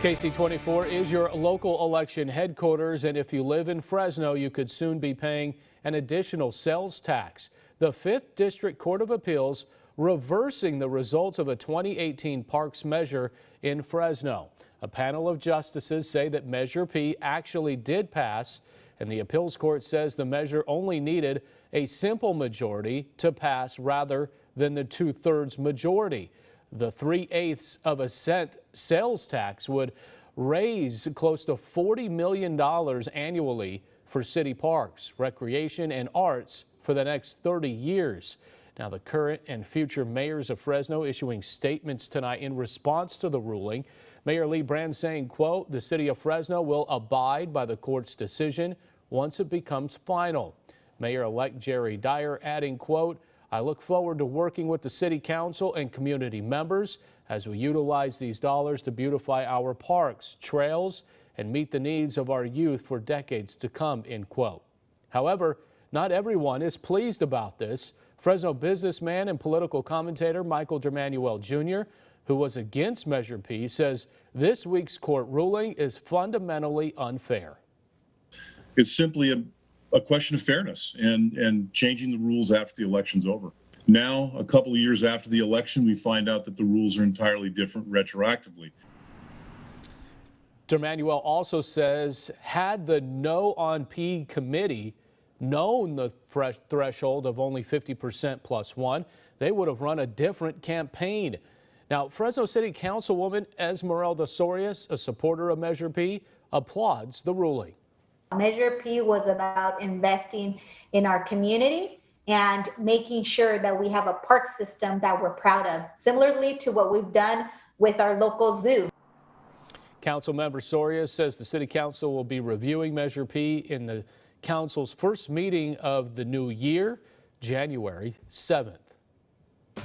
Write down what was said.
KC24 is your local election headquarters, and if you live in Fresno, you could soon be paying an additional sales tax. The 5th District Court of Appeals reversing the results of a 2018 parks measure in Fresno. A panel of justices say that Measure P actually did pass, and the appeals court says the measure only needed a simple majority to pass rather than the 2/3 majority. The 3/8 of a cent sales tax would raise close to $40 million annually for city parks, recreation, and arts for the next 30 years. Now, the current and future mayors of Fresno issuing statements tonight in response to the ruling. Mayor Lee Brand saying, quote, "The city of Fresno will abide by the court's decision once it becomes final." Mayor-elect Jerry Dyer adding, quote, "I look forward to working with the city council and community members as we utilize these dollars to beautify our parks, trails, and meet the needs of our youth for decades to come," end quote. However, not everyone is pleased about this. Fresno businessman and political commentator Michael DeManuel Jr., who was against Measure P, says this week's court ruling is fundamentally unfair. It's simply a question of fairness and changing the rules after the election's over. Now, a couple of years after the election, we find out that the rules are entirely different retroactively. DeManuel also says had the No on P committee known the threshold of only 50% plus one, they would have run a different campaign. Now, Fresno City Councilwoman Esmeralda Sorias, a supporter of Measure P, applauds the ruling. Measure P was about investing in our community and making sure that we have a park system that we're proud of, similarly to what we've done with our local zoo. Councilmember Soria says the City Council will be reviewing Measure P in the Council's first meeting of the new year, January 7th.